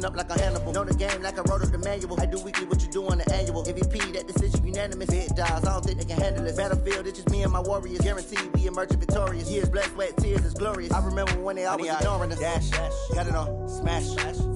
Listen up like a Hannibal. Know the game like I wrote up the manual. I do weekly what you do on the annual. MVP, that decision unanimous. Big dogs, I don't think they can handle this. Battlefield, it's just me and my warriors. Guaranteed we emerging victorious. Years, blood, sweat, tears, is glorious. I remember when they always ignoring us. Dash, got it on, smash,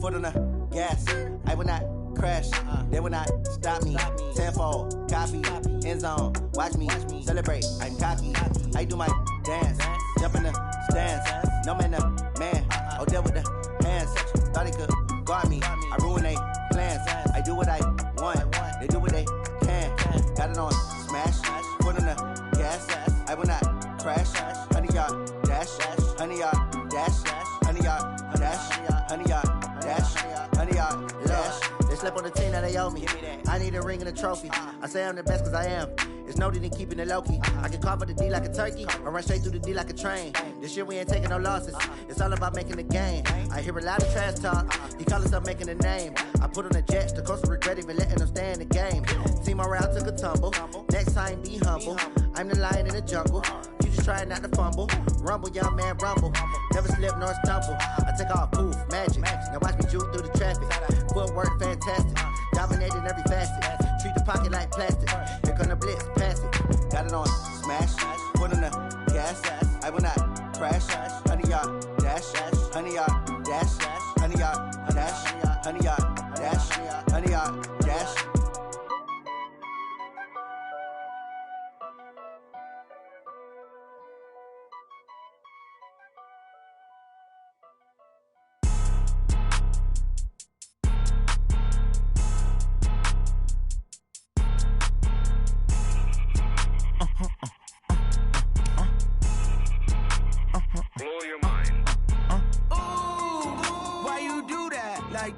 foot on the gas. I will not crash, they will not stop me. Tenfold, copy, end zone, watch me celebrate. I'm cocky, I do my dance, jump in the stands. No man, the man, oh, there with the hands. Thought he could guard me, I ruin they plans. I do what I want, they do what they can. Got it on, smash, foot on the gas. I will not crash, 100-yard dash, 100-yard dash, 100-yard dash, 100-yard dash, 100-yard dash. They slept on the team that they owe me. I need a ring and a trophy. I say I'm the best cause I am. It's noted in keeping it low-key. I can carve up the D like a turkey or run straight through the D like a train. This year we ain't taking no losses. It's all about making the game. I hear a lot of trash talk. He call himself making a name. I put on the Jets. The coach will regret even letting them stay in the game. Team morale took a tumble. Next time be humble. I'm the lion in the jungle. You just try not to fumble. Rumble, young man, rumble. Never slip nor stumble. I take off, poof, magic. Now watch me juke through the traffic. Footwork fantastic. Dominating every facet. Treat the pocket like plastic. Here come the blitz, pass it. Got it on, smash. Foot on the gas. I will not crash. 100-yard dash. 100-yard dash. 100-yard dash. 100-yard dash. 100-yard dash.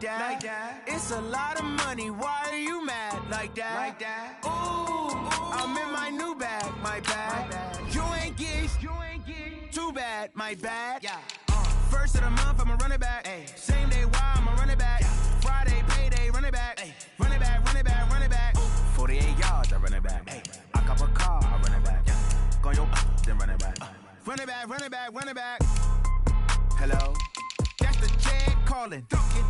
Like that. It's a lot of money. Why are you mad like that? Ooh, I'm in my new bag, my bad. You ain't get too bad, my bad. Yeah. First of the month, I'ma run it back. Ay. Same day, why I'ma run it back. Yeah. Friday, payday, run it back. Ay. Run it back, run it back, run it back. Ooh. 48 yards, I run it back. Ay. I cop a car, I run it back. Yeah. Go your then run it back. Run it back, run it back, run it back. Hello. That's the Jag calling.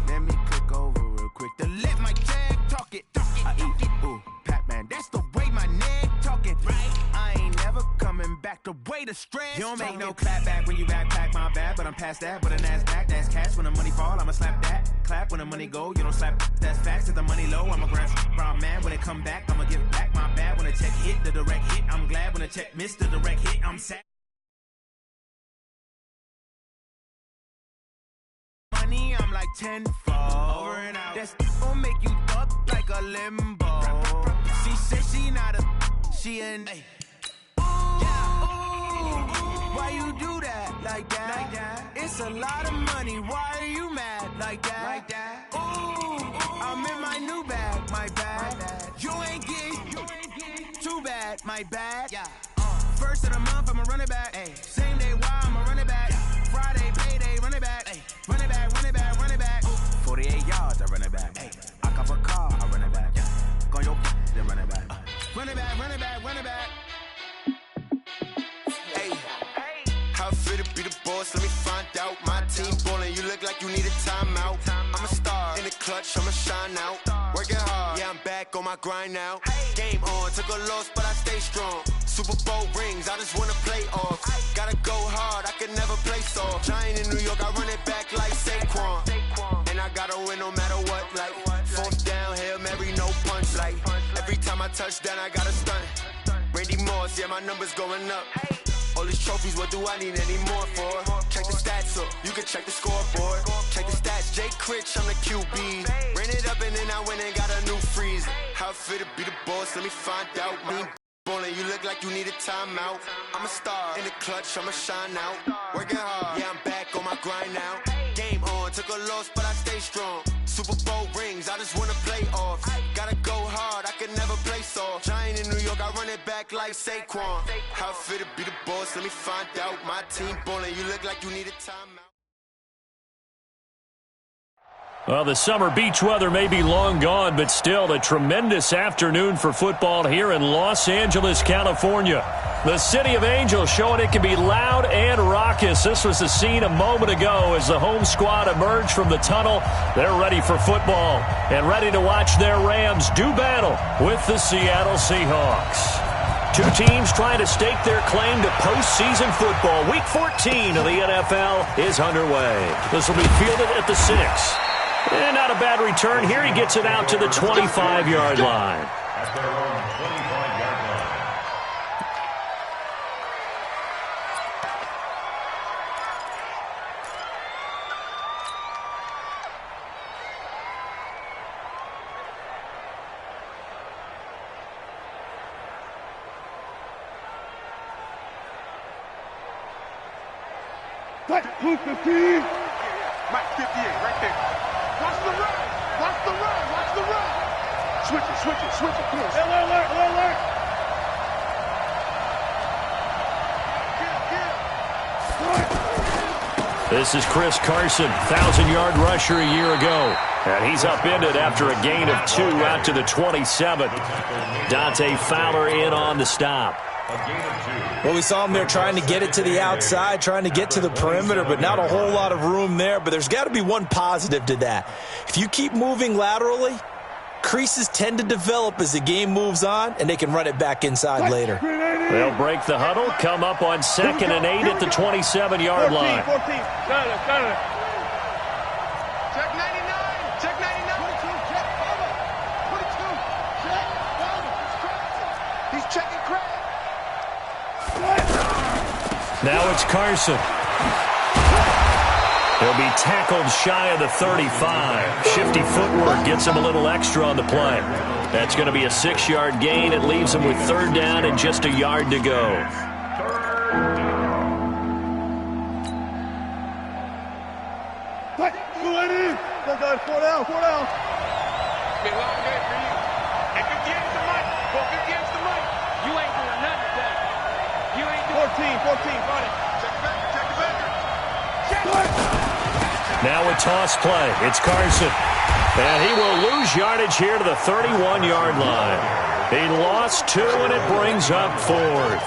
Let me click over real quick to let my Jag talk it. I eat it, ooh, Pac-Man. That's the way my neck talking. Right? I ain't never coming back the way the stress. You don't make no clap back when you backpack, my bad, but I'm past that. But a NASDAQ, that's cash. When the money fall, I'ma slap that. Clap when the money go, you don't slap. That's facts. If the money low, I'ma grab brown man. When it come back, I'ma give back my bad. When the check hit, the direct hit. I'm glad when the check missed the direct hit. I'm sad. I'm like tenfold. Over and out. That's gon' make you up like a limbo. She said she not a, she an. Ooh, why you do that like that? It's a lot of money. Why are you mad like that? Ooh, I'm in my new bag, my bad. You ain't get too bad, my bad. Yeah. First of the month, I'ma run it back. Ay. Same day, why I'ma run it back. Friday, payday, run it back. Ay. Run it back, run it back, run it back. 48 yards, I run it back. Ay. I cop a car, I run it back. Go your then run it back. Run it back, run it back, run it back. Hey, how I feel to be the boss? Let me find out. My team ballin', you look like you need a timeout. I'm a star in the clutch, I'ma shine out. Working hard, yeah, I'm back on my grind now. Game on, took a loss, but I stay strong. Super Bowl rings, I just wanna play off. Gotta go hard, I can never play soft. Giant in New York, I run it back like Saquon. And I gotta win no matter what, like fourth down, Hail Mary, no punch. Like every time I touch down, I gotta stunt. Randy Moss, yeah, my numbers going up. All these trophies, what do I need any more for? Check the stats up, you can check the scoreboard. Check the stats, Jay Critch, I'm the QB. Ran it up and then I went and got a new freeze. How I feel to be the boss, let me find out. Ballin', you look like you need a timeout. I'm a star in the clutch, I'ma shine out. Working hard, yeah, I'm back on my grind now. Game on, took a loss, but I stay strong. Super Bowl rings, I just wanna play off. Gotta go hard, I can never play soft. Giant in New York, I run it back like Saquon. How I feel to be the boss, let me find out. My team ballin', you look like you need a timeout. Well, the summer beach weather may be long gone, but still a tremendous afternoon for football here in Los Angeles, California. The City of Angels showing it can be loud and raucous. This was the scene a moment ago as the home squad emerged from the tunnel. They're ready for football and ready to watch their Rams do battle with the Seattle Seahawks. Two teams trying to stake their claim to postseason football. Week 14 of the NFL is underway. This will be fielded at the 6. And not a bad return here. He gets it out to the 25-yard line. Blue 15. Mike 58, right there. Watch the run. Watch the run. Watch the run. Switch it, switch it, switch it. Come on. Alert. This is Chris Carson, 1,000-yard rusher a year ago. And he's upended after a gain of 2 out to the 27. Dante Fowler in on the stop. Well, we saw him there trying to get it to the outside, trying to get to the perimeter, but not a whole lot of room there. But there's got to be one positive to that. If you keep moving laterally, creases tend to develop as the game moves on, and they can run it back inside later. They'll break the huddle, come up on 2nd and 8 at the 27-yard line. 14. Got it. Check 99. Check 99. 22. Check over. 22. Check over. He's checking Craig. Now it's Carson. He'll be tackled shy of the 35. Shifty footwork gets him a little extra on the play. That's going to be a 6-yard gain. It leaves him with 3rd down and just a yard to go. Four down. Be a long day for you. And 50 against the mic. Go 50 against the mic. You ain't doing nothing today. You ain't doing 14. Got it. Check the back. Now a toss play. It's Carson. And he will lose yardage here to the 31-yard line. He lost 2, and it brings up 4th.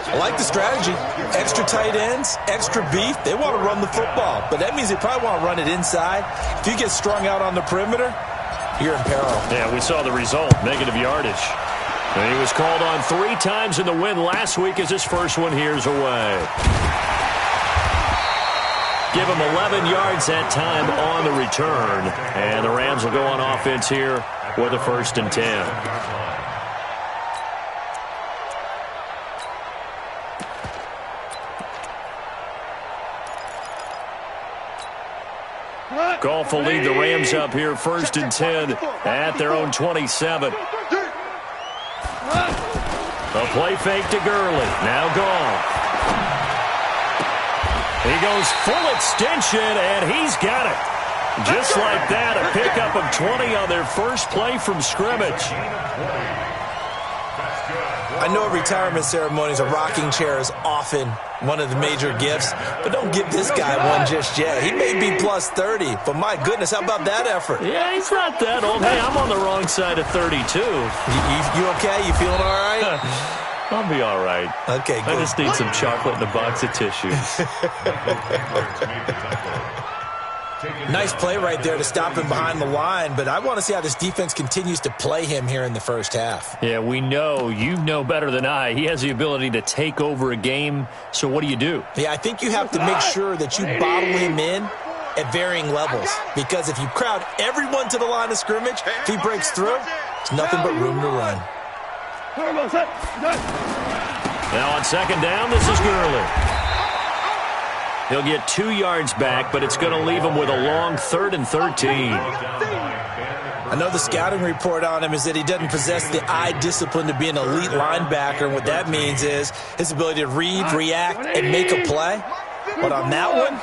I like the strategy. Extra tight ends, extra beef. They want to run the football, but that means they probably want to run it inside. If you get strung out on the perimeter, you're in peril. Yeah, we saw the result, negative yardage. And he was called on 3 times in the win last week as his first one here's away. Give him 11 yards that time on the return. And the Rams will go on offense here with a 1st and 10. Goff will lead the Rams up here 1st and 10 at their own 27. A play fake to Gurley. Now Goff. He goes full extension, and he's got it. Just like that, a pickup of 20 on their first play from scrimmage. I know at retirement ceremonies, a rocking chair is often one of the major gifts, but don't give this guy one just yet. He may be plus 30, but my goodness, how about that effort? Yeah, he's not that old. Hey, I'm on the wrong side of 32. You okay? You feeling all right? I'll be all right. Okay, good. I just need some chocolate and a box of tissues. Nice play right there to stop him behind the line, but I want to see how this defense continues to play him here in the first half. Yeah, we know. You know better than I. He has the ability to take over a game, so what do you do? Yeah, I think you have to make sure that you bottle him in at varying levels, because if you crowd everyone to the line of scrimmage, if he breaks through, there's nothing but room to run. Now on 2nd down, this is Gurley. He'll get 2 yards back, but it's going to leave him with a long 3rd and 13. I know the scouting report on him is that he doesn't possess the eye discipline to be an elite linebacker, and what that means is his ability to read, react, and make a play. But on that one,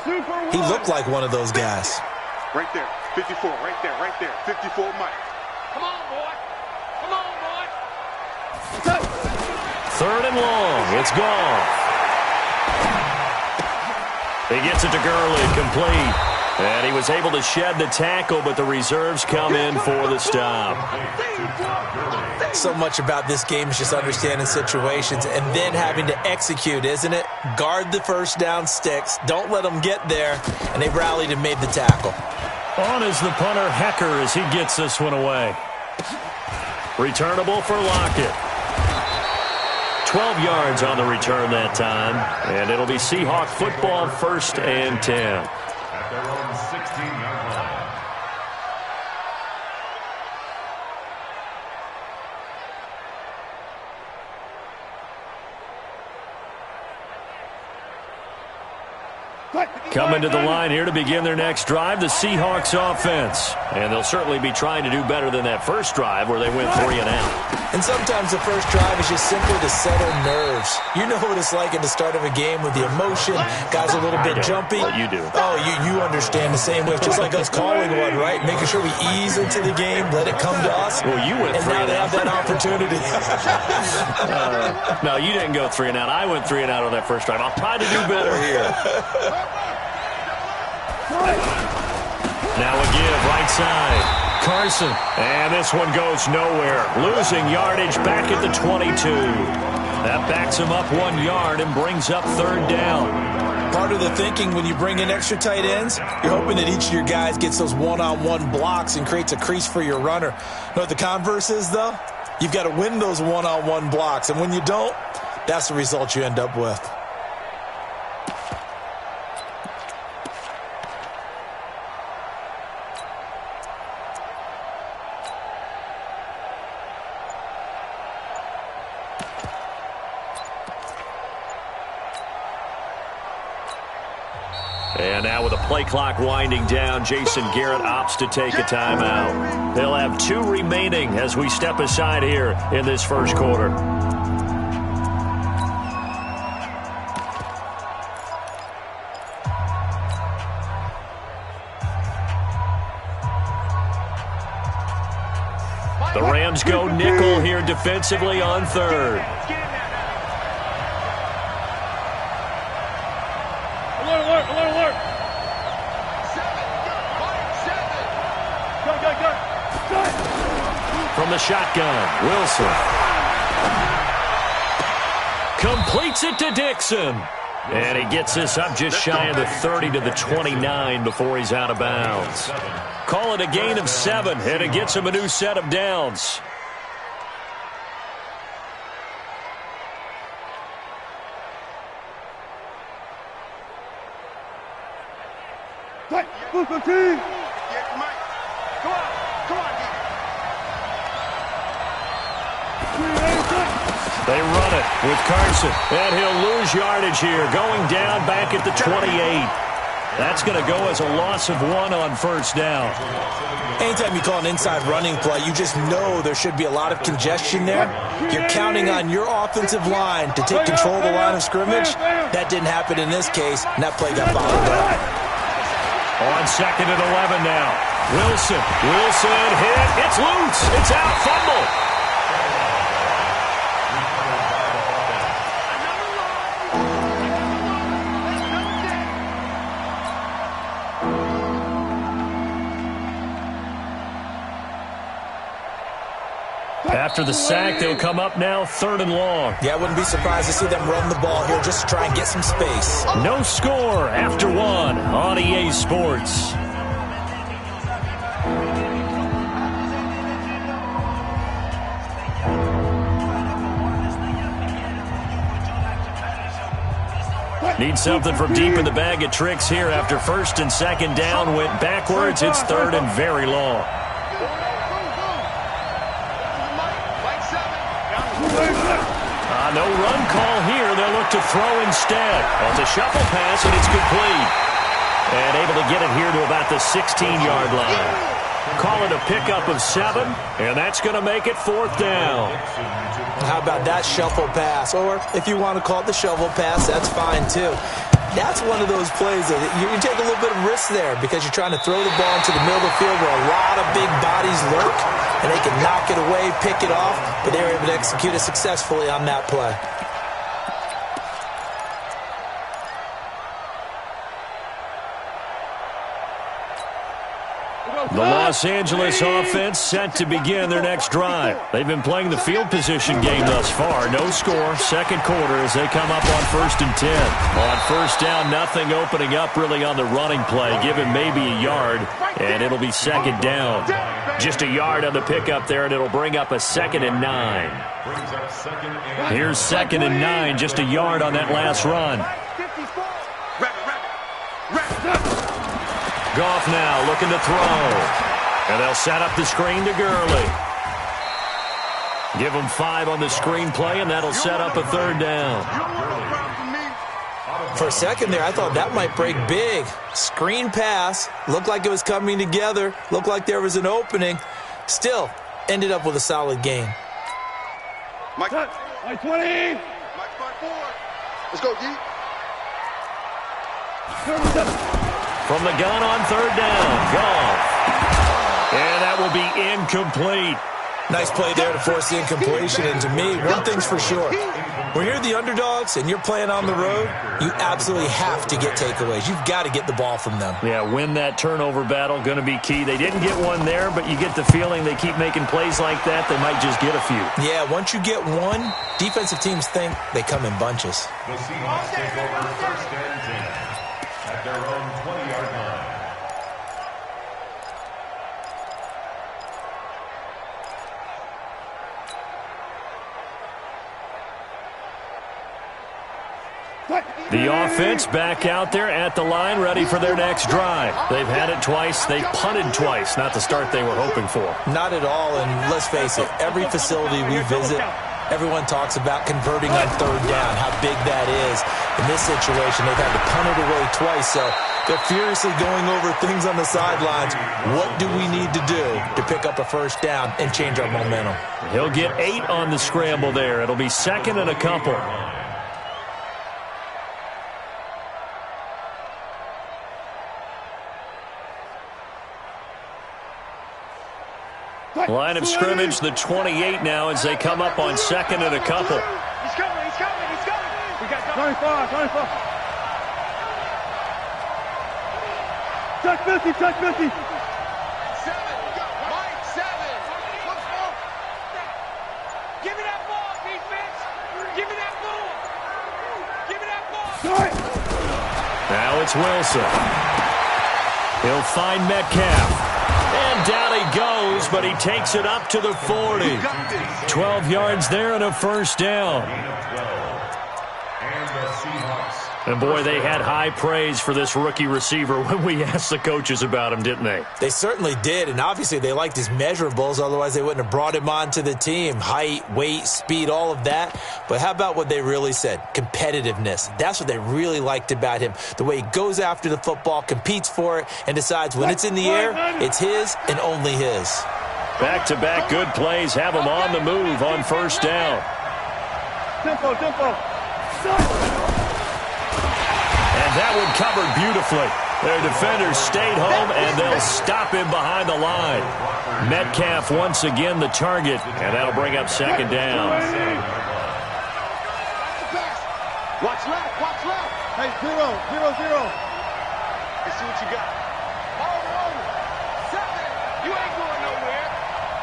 he looked like one of those guys. Right there, 54, right there, 54 Mike. Come on, boy. 3rd and long. It's gone. He gets it to Gurley, complete. And he was able to shed the tackle, but the reserves come in for the stop. So much about this game is just understanding situations and then having to execute, isn't it? Guard the first down sticks. Don't let them get there. And they rallied and made the tackle. On is the punter, Hecker, as he gets this one away. Returnable for Lockett. 12 yards on the return that time. And it'll be Seahawk football, 1st and 10. At their own 16-yard line. Coming to the line here to begin their next drive, the Seahawks offense. And they'll certainly be trying to do better than that first drive where they went 3 and out. And sometimes the first drive is just simply to settle nerves. You know what it's like at the start of a game with the emotion. Guys a little bit jumpy. But you do. Oh, you understand the same way. Just like us calling one, right? Making sure we ease into the game, let it come to us. Well, you went 3 and out. And now they have that opportunity. No, you didn't go 3 and out. I went 3 and out on that first drive. I'll try to do better here. Now a give, right side. Carson. And this one goes nowhere. Losing yardage back at the 22. That backs him up 1 yard and brings up 3rd down. Part of the thinking when you bring in extra tight ends, you're hoping that each of your guys gets those one-on-one blocks and creates a crease for your runner. You know what the converse is, though? You've got to win those one-on-one blocks. And when you don't, that's the result you end up with. And now with the play clock winding down, Jason Garrett opts to take a timeout. They'll have 2 remaining as we step aside here in this first quarter. The Rams go nickel here defensively on 3rd. Alert. Go. From the shotgun, Wilson. Completes it to Dixon. And he gets this up just shy of the 30 to the 29 before he's out of bounds. Call it a gain of 7, and it gets him a new set of downs. They run it with Carson, and he'll lose yardage here, going down back at the 28. That's going to go as a loss of 1 on 1st down. Anytime you call an inside running play, you just know there should be a lot of congestion there. You're counting on your offensive line to take control of the line of scrimmage. That didn't happen in this case, and that play got followed up. On 2nd and 11 now. Wilson hit. It's loose. It's out. Fumble. After the sack, they'll come up now 3rd and long. Yeah, I wouldn't be surprised to see them run the ball here just to try and get some space. No score after 1 on EA Sports. Need something from deep in the bag of tricks here after 1st and 2nd down went backwards. It's 3rd and very long. No run call here. They'll look to throw instead. It's a shuffle pass, and it's complete. And able to get it here to about the 16-yard line. Call it a pickup of 7, and that's going to make it 4th down. How about that shuffle pass? Or if you want to call it the shovel pass, that's fine too. That's one of those plays that you take a little bit of risk there because you're trying to throw the ball into the middle of the field where a lot of big bodies lurk, and they can knock it away, pick it off, but they were able to execute it successfully on that play. The Los Angeles offense set to begin their next drive. They've been playing the field position game thus far. No score, second quarter as they come up on 1st and 10. On first down, nothing opening up really on the running play. Give him maybe a yard, and it'll be 2nd down. Just a yard on the pickup there, and it'll bring up a 2nd and 9. Here's 2nd and 9, just a yard on that last run. Goff now looking to throw. And they'll set up the screen to Gurley. Give them 5 on the screen play, and that'll set up a 3rd down. For a second there, I thought that might break big. Screen pass. Looked like it was coming together. Looked like there was an opening. Still, ended up with a solid game. Mike 20. Mike 4. Let's go, D. From the gun on 3rd down. Goff. And that will be incomplete. Nice play there to force the incompletion. And to me, one thing's for sure. When you're the underdogs and you're playing on the road, you absolutely have to get takeaways. You've got to get the ball from them. Yeah, win that turnover battle, going to be key. They didn't get one there, but you get the feeling they keep making plays like that, they might just get a few. Yeah, once you get one, defensive teams think they come in bunches. The Seahawks take over 1st and 10 at their own 20-yard line. The offense back out there at the line, ready for their next drive. They've had it twice. They've punted twice. Not the start they were hoping for. Not at all, and let's face it, every facility we visit, everyone talks about converting on 3rd down, how big that is. In this situation, they've had to punt it away twice, so they're furiously going over things on the sidelines. What do we need to do to pick up a 1st down and change our momentum? He'll get 8 on the scramble there. It'll be 2nd and a couple. Line of scrimmage, the 28 now as they come up on 2nd and a couple. He's coming. We got 25. Touch 50. 7. Mike 7. Give me that ball, defense. Give me that ball. Now it's Wilson. He'll find Metcalf. And down he goes, but he takes it up to the 40. 12 yards there and a 1st down. And the Seahawks. And, boy, they had high praise for this rookie receiver when we asked the coaches about him, didn't they? They certainly did, and obviously they liked his measurables. Otherwise, they wouldn't have brought him onto the team. Height, weight, speed, all of that. But how about what they really said? Competitiveness. That's what they really liked about him. The way he goes after the football, competes for it, and decides when it's in the air, it's his and only his. Back-to-back good plays have him on the move on 1st down. Tempo. And that one covered beautifully. Their defenders stayed home, and they'll stop him behind the line. Metcalf once again the target, and that'll bring up 2nd down. Watch left. Hey, 0. Let's see what you got. Hold on. 7. You ain't going nowhere.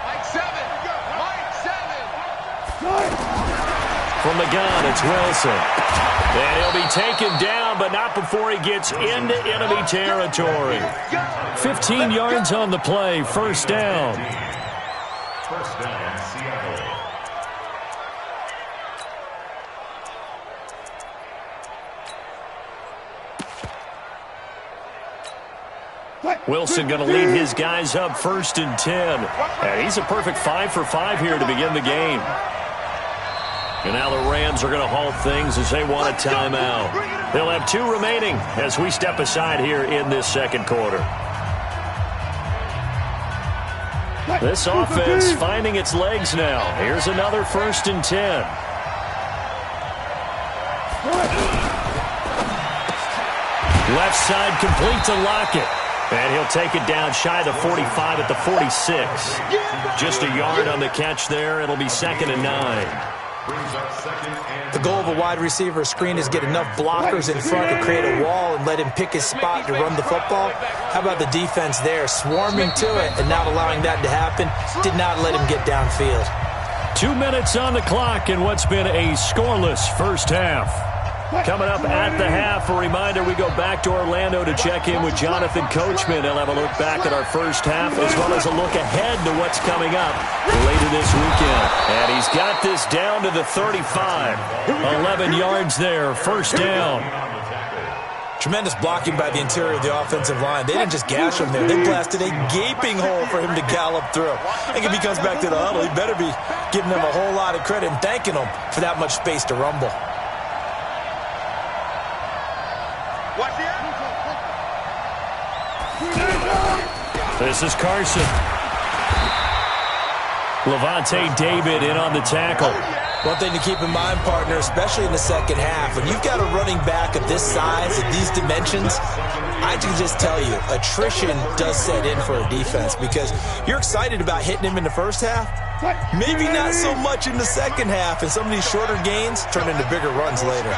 Mike 7. From the gun, it's Wilson. And he'll be taken down, but not before he gets into enemy territory. 15 yards on the play, 1st down. 1st down, Seattle. Wilson going to lead his guys up 1st and 10. And he's a perfect 5 for 5 here to begin the game. And now the Rams are going to halt things as they want a timeout. They'll have 2 remaining as we step aside here in this 2nd quarter. This offense finding its legs now. Here's another 1st and 10. Left side complete to Lockett. And he'll take it down shy of the 45 at the 46. Just a yard on the catch there. It'll be 2nd and 9. Brings up second and The goal of a wide receiver screen is get enough blockers in front to create a wall and let him pick his spot to run the football. How about the defense there, swarming to it and not allowing that to happen? Did not let him get downfield. 2 minutes on the clock in what's been a scoreless first half. Coming up at the half, a reminder, we go back to Orlando to check in with Jonathan Coachman. He'll have a look back at our first half as well as a look ahead to what's coming up later this weekend. And he's got this down to the 35. 11 yards there, first down. Tremendous blocking by the interior of the offensive line. They didn't just gash him there. They blasted a gaping hole for him to gallop through. I think if he comes back to the huddle, he better be giving them a whole lot of credit and thanking them for that much space to rumble. This is Carson. Levante David in on the tackle. One thing to keep in mind, partner, especially in the second half, when you've got a running back of this size, of these dimensions, I can just tell you, attrition does set in for a defense because you're excited about hitting him in the first half, maybe not so much in the second half, and some of these shorter gains turn into bigger runs later.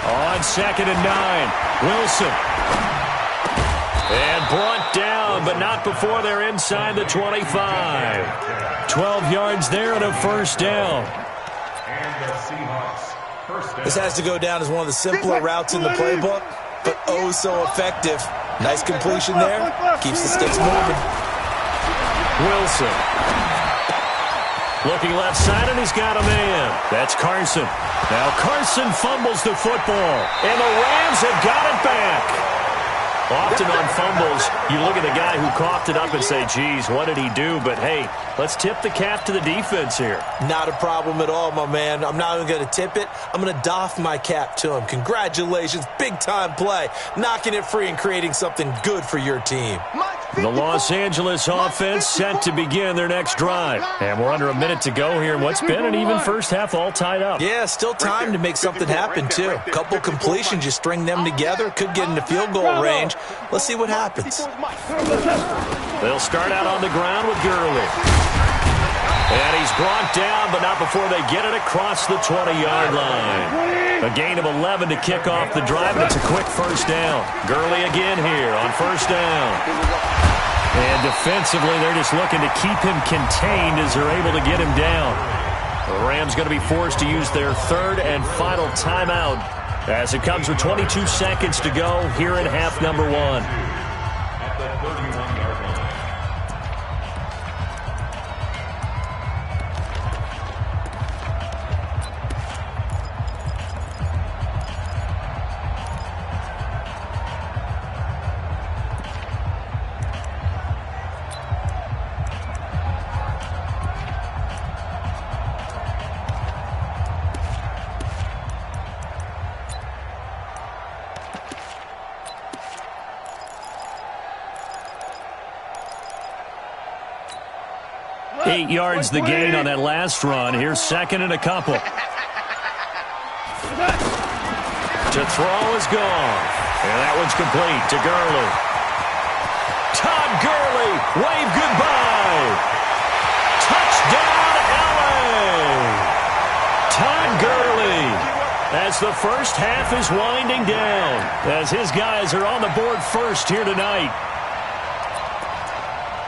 On 2nd and 9, Wilson. And brought down, but not before they're inside the 25. 12 yards there and a first down. And the Seahawks first down. This has to go down as one of the simpler routes in the playbook, but oh so effective. Nice completion there. Keeps the sticks moving. Wilson. Looking left side, and he's got a man. That's Carson. Now Carson fumbles the football, and the Rams have got it back. Often on fumbles, you look at the guy who coughed it up and say, geez, what did he do? But, hey, let's tip the cap to the defense here. Not a problem at all, my man. I'm not even going to tip it. I'm going to doff my cap to him. Congratulations. Big-time play. Knocking it free and creating something good for your team. The Los Angeles offense set to begin their next drive. And we're under a minute to go here in what's been an even first half all tied up. Yeah, still time to make something happen, too. A couple completions, you string them together, could get into field goal range. Let's see what happens. They'll start out on the ground with Gurley. And he's brought down, but not before they get it across the 20-yard line. A gain of 11 to kick off the drive, and it's a quick first down. Gurley again here on first down. And defensively, they're just looking to keep him contained as they're able to get him down. The Rams going to be forced to use their third and final timeout as it comes with 22 seconds to go here in half number one. At the 31-yard line. Eight yards the gain on that last run. Here's second and a couple. To throw is gone. And that one's complete to Gurley. Todd Gurley, wave goodbye. Touchdown, LA. Todd Gurley, as the first half is winding down, as his guys are on the board first here tonight.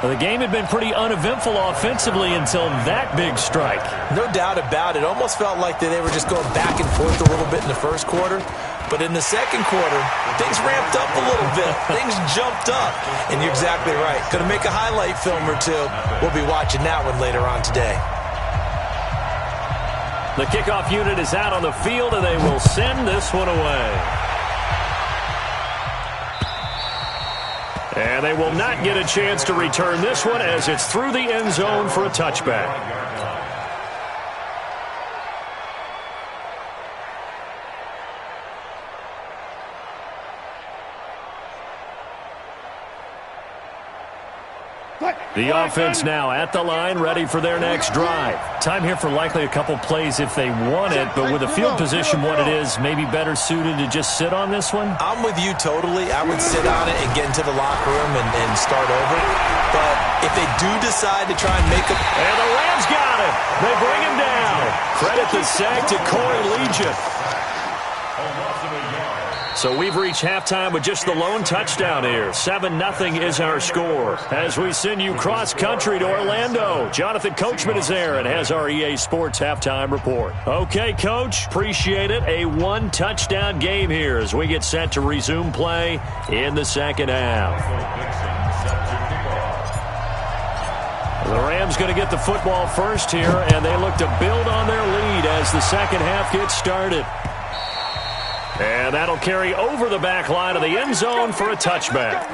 Well, the game had been pretty uneventful offensively until that big strike. No doubt about it. Almost felt like they were just going back and forth a little bit in the first quarter. But in the second quarter, things ramped up a little bit. Things jumped up. And you're exactly right. Going to make a highlight film or two. We'll be watching that one later on today. The kickoff unit is out on the field, and they will send this one away. And they will not get a chance to return this one as it's through the end zone for a touchback. The offense now at the line, ready for their next drive. Time here for likely a couple plays if they want it, but with the field position what it is, maybe better suited to just sit on this one? I'm with you totally. I would sit on it and get into the locker room and start over. But if they do decide to try and make a... And the Rams got it. They bring him down. Credit the sack to Corey Legion. So we've reached halftime with just the lone touchdown here. 7-0 is our score. As we send you cross-country to Orlando, Jonathan Coachman is there and has our EA Sports halftime report. Okay, Coach, appreciate it. A one-touchdown game here as we get set to resume play in the second half. The Rams going to get the football first here, and they look to build on their lead as the second half gets started. And that'll carry over the back line of the end zone for a touchback.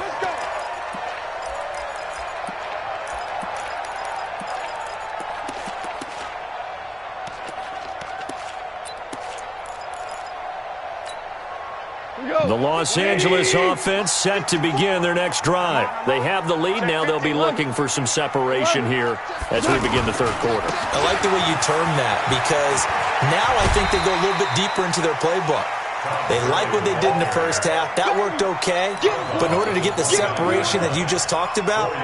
The Los Angeles offense set to begin their next drive. They have the lead. Now they'll be looking for some separation here as we begin the third quarter. I like the way you term that because now I think they go a little bit deeper into their playbook. They like what they did in the first half. That worked okay. But in order to get the separation that you just talked about,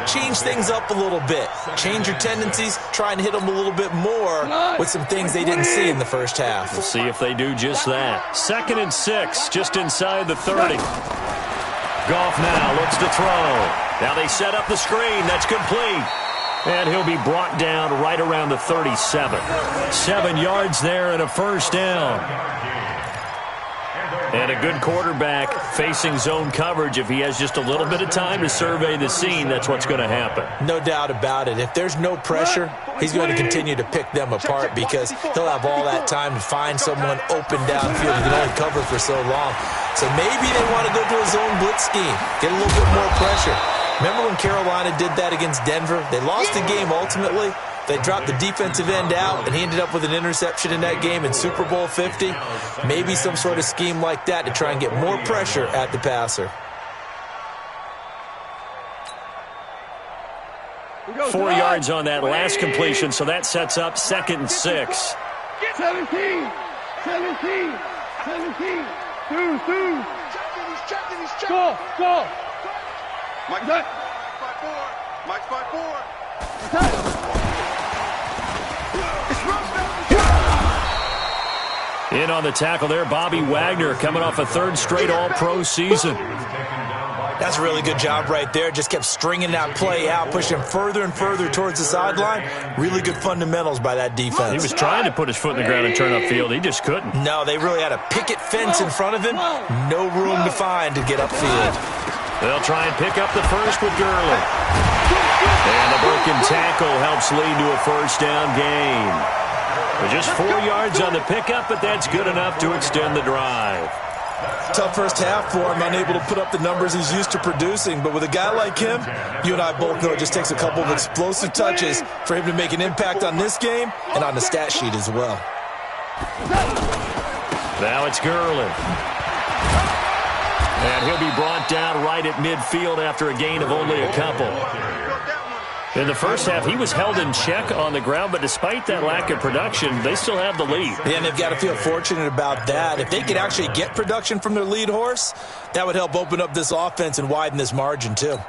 change things up a little bit. Change your tendencies. Try and hit them a little bit more with some things they didn't see in the first half. We'll see if they do just that. 2nd and 6, just inside the 30. Goff now looks to throw. Now they set up the screen. That's complete. And he'll be brought down right around the 37. 7 yards there and a first down. And a good quarterback facing zone coverage. If he has just a little bit of time to survey the scene, that's what's going to happen. No doubt about it. If there's no pressure, he's going to continue to pick them apart because he'll have all that time to find someone open downfield. He can only cover for so long. So maybe they want to go to a zone blitz scheme, get a little bit more pressure. Remember when Carolina did that against Denver? They lost the game ultimately. They dropped the defensive end out, and he ended up with an interception in that game in Super Bowl 50. Maybe some sort of scheme like that to try and get more pressure at the passer. 4 yards on that last completion, so that sets up 2nd and 6. 17. 2. Go. Mike's 5-4. Mike's 5-4. In on the tackle there, Bobby Wagner coming off a 3rd straight All-Pro season. That's a really good job right there. Just kept stringing that play out, pushing further and further towards the sideline. Really good fundamentals by that defense. He was trying to put his foot in the ground and turn upfield. He just couldn't. No, they really had a picket fence in front of him. No room to find to get upfield. They'll try and pick up the first with Gurley. And the broken tackle helps lead to a first down gain. Just 4 yards on the pickup, but that's good enough to extend the drive. Tough first half for him, unable to put up the numbers he's used to producing. But with a guy like him, you and I both know it just takes a couple of explosive touches for him to make an impact on this game and on the stat sheet as well. Now it's Gurley. And he'll be brought down right at midfield after a gain of only a couple. In the first half, he was held in check on the ground, but despite that lack of production, they still have the lead. Yeah, and they've got to feel fortunate about that. If they could actually get production from their lead horse, that would help open up this offense and widen this margin, too.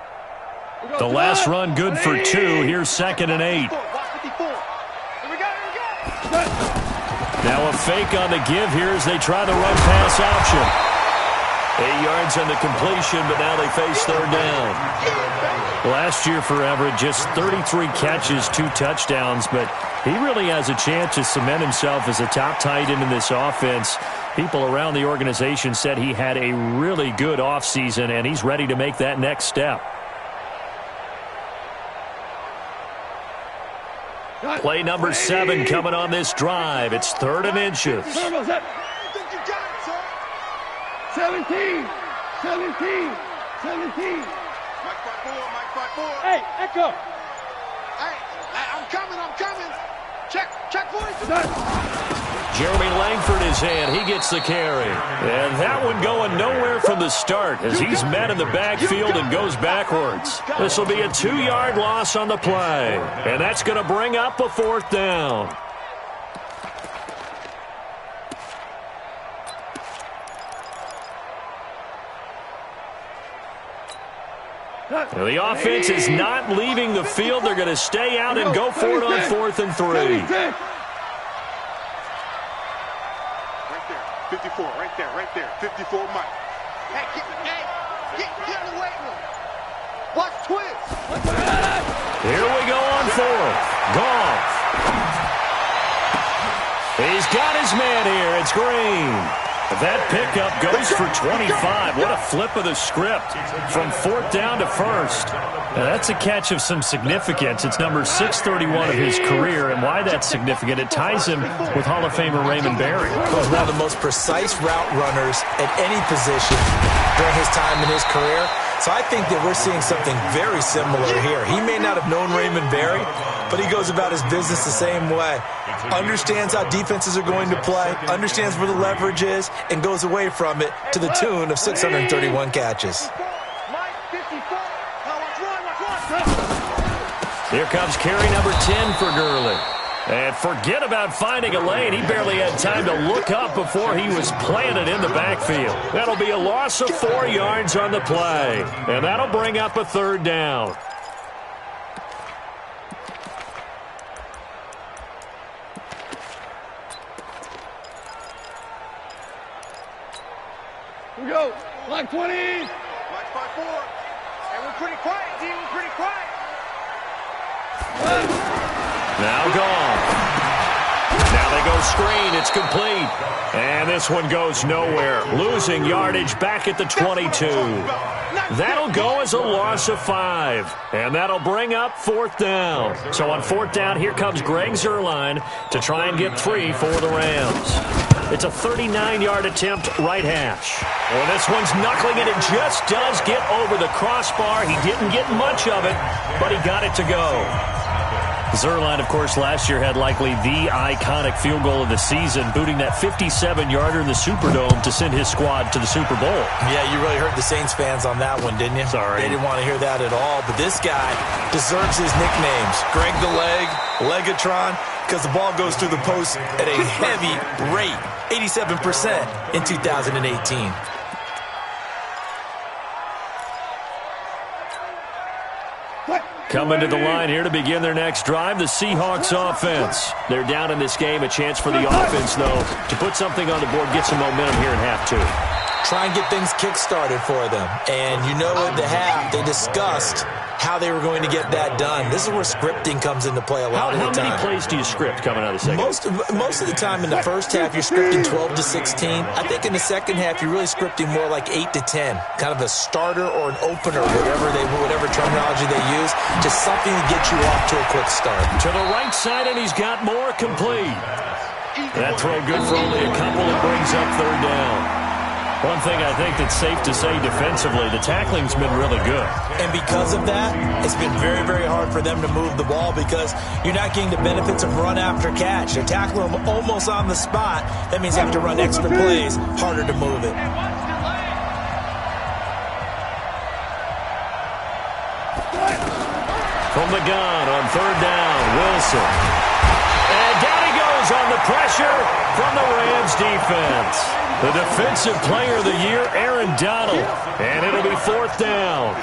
The last run good for 2. Here's 2nd and 8. Now a fake on the give here as they try the run-pass option. 8 yards on the completion, but now they face 3rd down. Last year for Everett, just 33 catches, 2 touchdowns, but he really has a chance to cement himself as a top tight end in this offense. People around the organization said he had a really good offseason, and he's ready to make that next step. Play number 7 coming on this drive. It's 3rd and inches. 17. Mike 5-4. Hey, Echo. Hey, I'm coming. Check, boys. Jeremy Langford is in. He gets the carry. And that one going nowhere from the start as he's met in the backfield and goes backwards. This will be a 2-yard loss on the play. And that's going to bring up a 4th down. The offense is not leaving the field. They're going to stay out and go for it on 4th and 3. Right there. 54, right there. 54, Mike. Hey, get in the weight room. Watch twist. Here we go on 4th. Goff. He's got his man here. It's Green. That pickup goes for 25. What a flip of the script from 4th down to 1st. Now, that's a catch of some significance. It's number 631 of his career, and why that's significant, it ties him with Hall of Famer Raymond Berry. Was one of the most precise route runners at any position during his time in his career. So I think that we're seeing something very similar here. He may not have known Raymond Berry, but he goes about his business the same way. Understands how defenses are going to play, understands where the leverage is, and goes away from it to the tune of 631 catches. Here comes carry number 10 for Gurley. And forget about finding a lane. He barely had time to look up before he was planted in the backfield. That'll be a loss of 4 yards on the play. And that'll bring up a 3rd down. Here we go. Line 20. Line 5-4. And we're pretty quiet, D. We're pretty quiet. Now gone. Now they go screen. It's complete. And this one goes nowhere. Losing yardage back at the 22. That'll go as a loss of 5. And that'll bring up 4th down. So on 4th down, here comes Greg Zuerlein to try and get 3 for the Rams. It's a 39-yard attempt right hash. Well, this one's knuckling it. It just does get over the crossbar. He didn't get much of it, but he got it to go. Zuerlein, of course, last year had likely the iconic field goal of the season, booting that 57-yarder in the Superdome to send his squad to the Super Bowl. Yeah, you really hurt the Saints fans on that one, didn't you? Sorry. They didn't want to hear that at all. But this guy deserves his nicknames. Greg the Leg, Legatron, because the ball goes through the post at a heavy rate, 87% in 2018. Coming to the line here to begin their next drive, the Seahawks offense. They're down in this game. A chance for the offense, though, to put something on the board, get some momentum here in half 2. Try and get things kick-started for them. And you know at the half, they discussed how they were going to get that done. This is where scripting comes into play a lot of the time. How many plays do you script coming out of the second? Most of the time in the first half, you're scripting 12 to 16. I think in the second half, you're really scripting more like 8 to 10. Kind of a starter or an opener, whatever terminology they use. Just something to get you off to a quick start. To the right side, and he's got more complete. That throw good for only a couple. It brings up 3rd down. One thing I think that's safe to say defensively, the tackling's been really good. And because of that, it's been very, very hard for them to move the ball because you're not getting the benefits of run after catch. They're tackling them almost on the spot. That means you have to run extra plays, harder to move it. From the gun on 3rd down, Wilson. And down he goes on the pressure from the Rams defense. The defensive player of the year, Aaron Donald. And it'll be 4th down.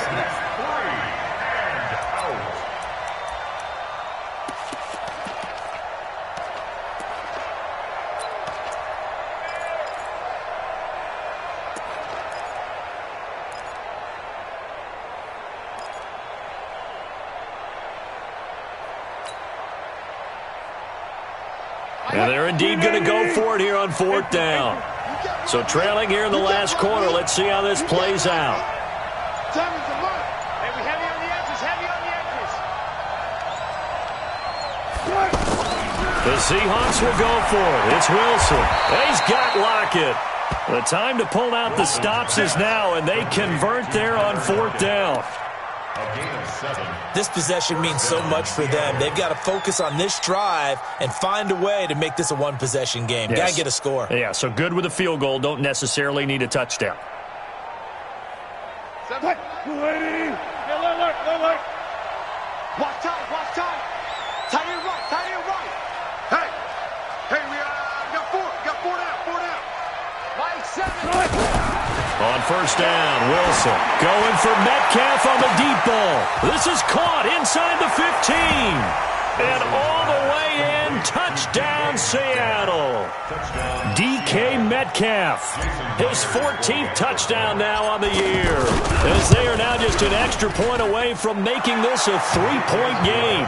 And they're indeed going to go for it here on 4th down. So trailing here in the last quarter. Let's see how this plays out. Time is the mark. And we heavy on the edges, heavy on the edges. The Seahawks will go for it. It's Wilson. He's got Lockett. The time to pull out the stops is now, and they convert there on 4th down. A gain of 7. This possession means so much for them. They've got to focus on this drive and find a way to make this a one-possession game. Yes. Got to get a score. Yeah, so good with a field goal. Don't necessarily need a touchdown. Hey, alert. Watch time. Tight end right. Hey, we got four down. Mike 7. On first down, Wilson going for Metcalf on the deep ball. This is caught inside the 15. And all the way in, touchdown Seattle. DK Metcalf, his 14th touchdown now on the year, as they are now just an extra point away from making this a 3-point game.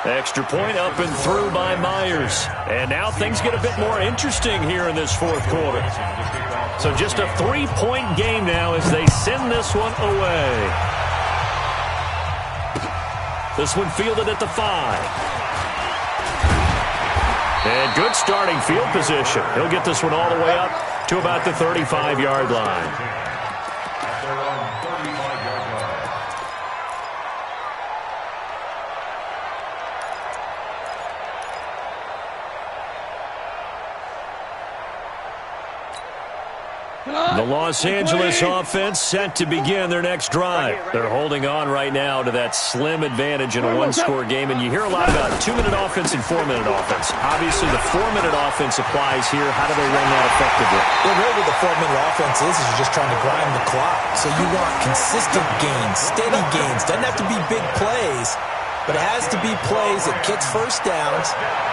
Extra point up and through by Myers. And now things get a bit more interesting here in this fourth quarter. So just a 3-point game now as they send this one away. This one fielded at the 5. And good starting field position. He'll get this one all the way up to about the 35-yard line. At their own 35-yard line. The Los Angeles offense set to begin their next drive. They're holding on right now to that slim advantage in a one-score game, and you hear a lot about 2-minute offense and 4-minute offense. Obviously, the 4-minute offense applies here. How do they run that effectively? The way with the 4-minute offense is you're just trying to grind the clock. So you want consistent gains, steady gains. Doesn't have to be big plays, but it has to be plays that gets first downs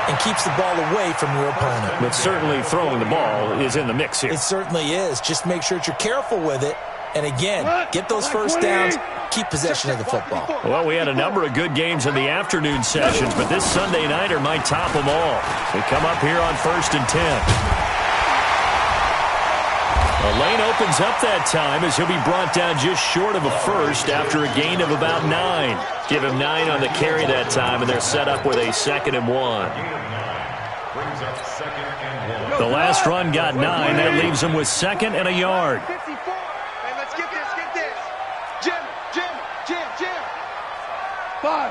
and keeps the ball away from your opponent. But certainly throwing the ball is in the mix here. It certainly is. Just make sure that you're careful with it. And again, get those first downs, keep possession of the football. Well, we had a number of good games in the afternoon sessions, but this Sunday nighter might top them all. We come up here on 1st and 10. The lane opens up that time as he'll be brought down just short of a first after a gain of about 9. Give him 9 on the carry that time, and they're set up with a 2nd and 1. Brings up 2nd and 1. The last run got 9. That leaves him with 2nd and a yard. 54. Hey, let's get this. Jim. 5.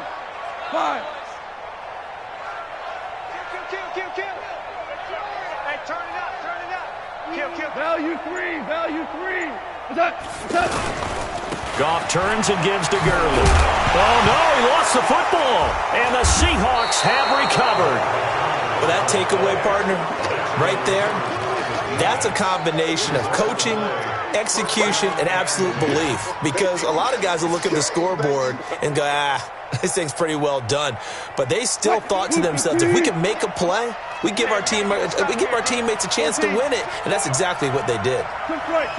Kill. Hey, turn it up. Kill. Value 3. What's that? Goff turns and gives to Gurley. Oh, no, he lost the football. And the Seahawks have recovered. Well, that takeaway, partner, right there, that's a combination of coaching, execution, and absolute belief. Because a lot of guys will look at the scoreboard and go, this thing's pretty well done. But they still thought to themselves, if we can make a play, we give our teammates a chance to win it. And that's exactly what they did. Quick right.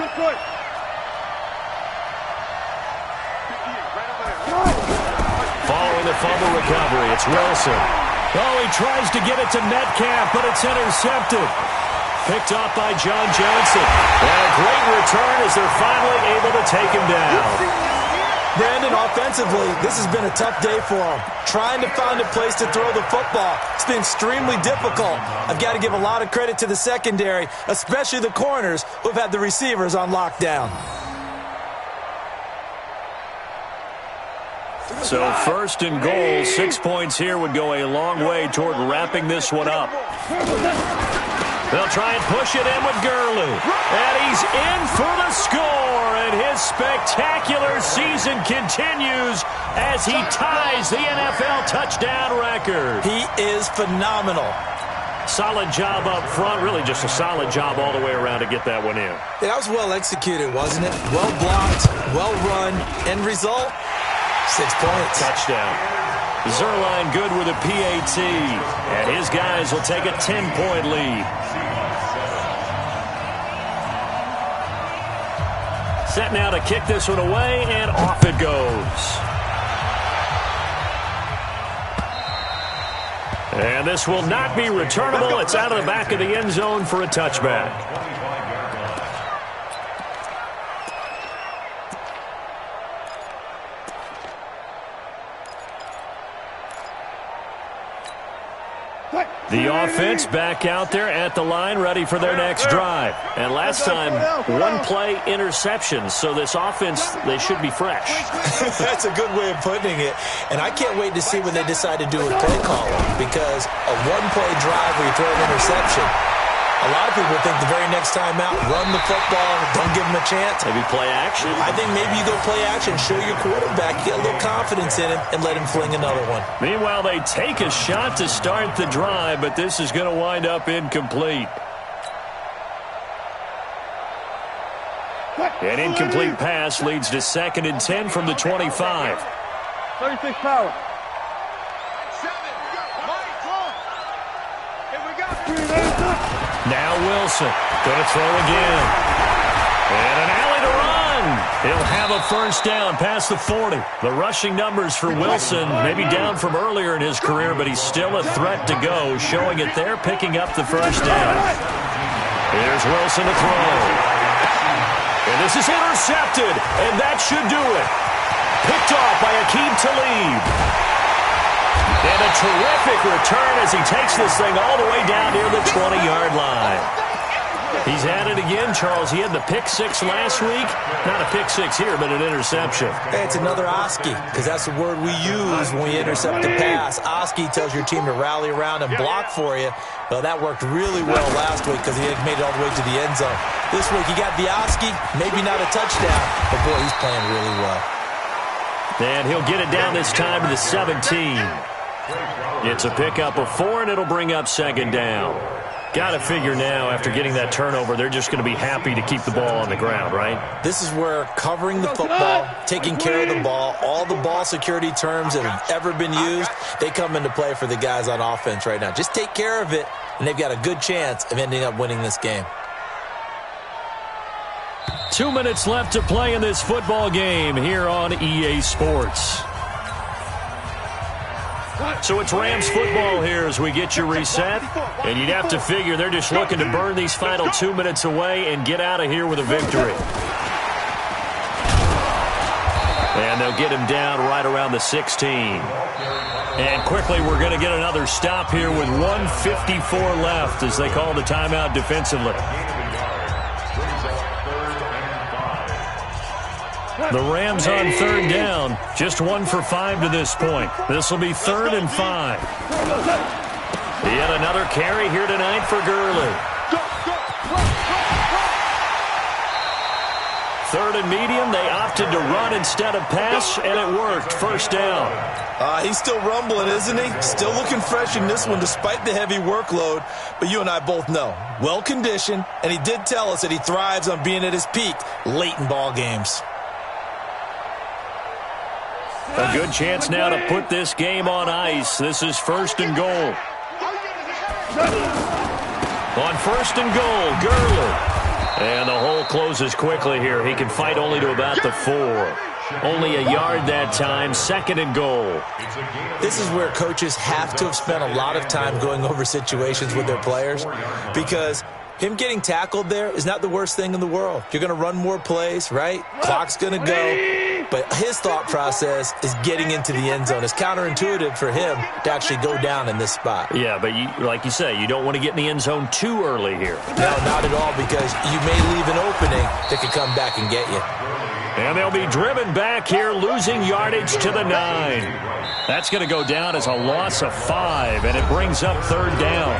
Following the fumble recovery, it's Wilson. Oh, he tries to get it to Metcalf, but it's intercepted. Picked off by John Johnson. And a great return as they're finally able to take him down. Brandon, offensively, this has been a tough day for him. Trying to find a place to throw the football. It's been extremely difficult. I've got to give a lot of credit to the secondary, especially the corners who've had the receivers on lockdown. So 1st and goal, 6 points here would go a long way toward wrapping this one up. They'll try and push it in with Gurley. And he's in for the score. And his spectacular season continues as he ties the NFL touchdown record. He is phenomenal. Solid job up front. Really just a solid job all the way around to get that one in. That was well executed, wasn't it? Well blocked, well run. End result, 6 points. Touchdown. Zerline good with a PAT. And his guys will take a 10-point lead. Set now to kick this one away, and off it goes. And this will not be returnable. It's out of the back of the end zone for a touchback. The offense back out there at the line, ready for their next drive. And last time, one-play interception. So this offense, they should be fresh. That's a good way of putting it. And I can't wait to see what they decide to do with play calling, because a one-play drive where you throw an interception, a lot of people think the very next time out, run the football, don't give them a chance. Maybe play action. I think maybe you go play action, show your quarterback, get a little confidence in him, and let him fling another one. Meanwhile, they take a shot to start the drive, but this is going to wind up incomplete. An incomplete pass leads to 2nd and 10 from the 25. 36 power. Now Wilson, going to throw again. And an alley to run. He'll have a first down past the 40. The rushing numbers for Wilson maybe down from earlier in his career, but he's still a threat to go, showing it there, picking up the first down. Here's Wilson to throw. And this is intercepted, and that should do it. Picked off by Aqib Talib. And a terrific return as he takes this thing all the way down near the 20-yard line. He's had it again, Charles. He had the pick six last week. Not a pick six here, but an interception. Hey, it's another Oski, because that's the word we use when we intercept the pass. Oski tells your team to rally around and block for you. Well, that worked really well last week because he made it all the way to the end zone. This week he got the Oski, maybe not a touchdown, but boy, he's playing really well. And he'll get it down this time to the 17. It's a pickup of 4, and it'll bring up 2nd down. Got to figure now, after getting that turnover, they're just going to be happy to keep the ball on the ground, right? This is where covering the football, taking care of the ball, all the ball security terms that have ever been used, they come into play for the guys on offense right now. Just take care of it, and they've got a good chance of ending up winning this game. 2 minutes left to play in this football game here on EA Sports. So it's Rams football here as we get you reset. And you'd have to figure they're just looking to burn these final 2 minutes away and get out of here with a victory. And they'll get him down right around the 16. And quickly we're going to get another stop here with 1:54 left as they call the timeout defensively. The Rams on 3rd down, just 1 for 5 to this point. This will be 3rd and 5. Yet another carry here tonight for Gurley. 3rd and medium, they opted to run instead of pass, and it worked. First down. He's still rumbling, isn't he? Still looking fresh in this one despite the heavy workload. But you and I both know, well-conditioned, and he did tell us that he thrives on being at his peak late in ball games. A good chance now to put this game on ice. This is 1st and goal. On 1st and goal, Gurley. And the hole closes quickly here. He can fight only to about the 4. Only a yard that time, 2nd and goal. This is where coaches have to have spent a lot of time going over situations with their players, because him getting tackled there is not the worst thing in the world. You're going to run more plays, right? Clock's going to go. But his thought process is getting into the end zone. It's counterintuitive for him to actually go down in this spot. Yeah, but like you say, you don't want to get in the end zone too early here. No, not at all, because you may leave an opening that could come back and get you. And they'll be driven back here, losing yardage to the 9. That's going to go down as a loss of 5, and it brings up 3rd down.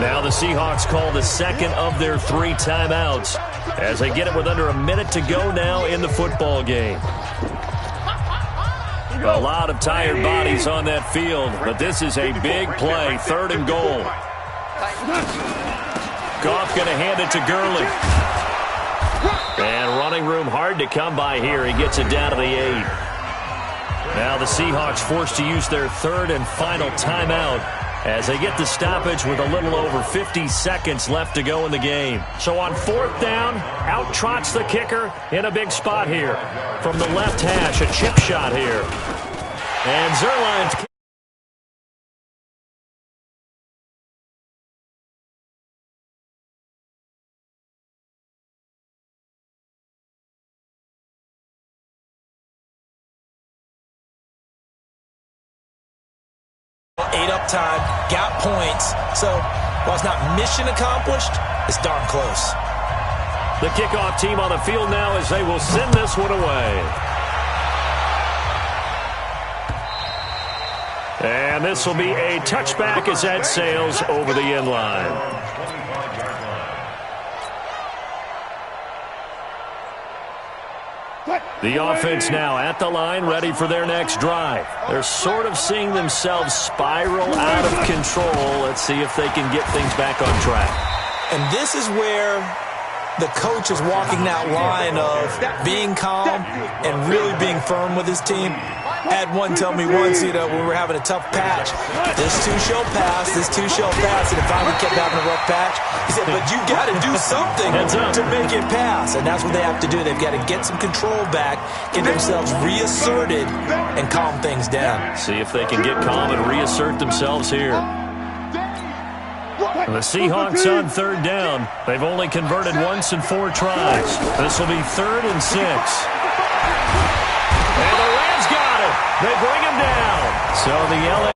Now the Seahawks call the 2nd of their 3 timeouts as they get it with under a minute to go now in the football game. A lot of tired bodies on that field, but this is a big play. 3rd and goal. Goff going to hand it to Gurley. And running room hard to come by here. He gets it down to the 8. Now the Seahawks forced to use their 3rd and final timeout as they get the stoppage with a little over 50 seconds left to go in the game. So on 4th down, out trots the kicker in a big spot here. From the left hash, a chip shot here. And Zerline's ate up time, got points. So while it's not mission accomplished, it's darn close. The kickoff team on the field now as they will send this one away. And this will be a touchback as that sails over the end line. The offense now at the line, ready for their next drive. They're sort of seeing themselves spiral out of control. Let's see if they can get things back on track. And this is where the coach is walking that line of being calm and really being firm with his team. I had one tell me once, when we were having a tough patch, this two shall pass, and if finally kept having a rough patch, he said, but you got to do something to make it pass, and that's what they have to do. They've got to get some control back, get themselves reasserted, and calm things down. See if they can get calm and reassert themselves here. And the Seahawks on third down. They've only converted once in 4 tries. This will be 3rd and 6. And the Rams got it. They bring him down. So the LA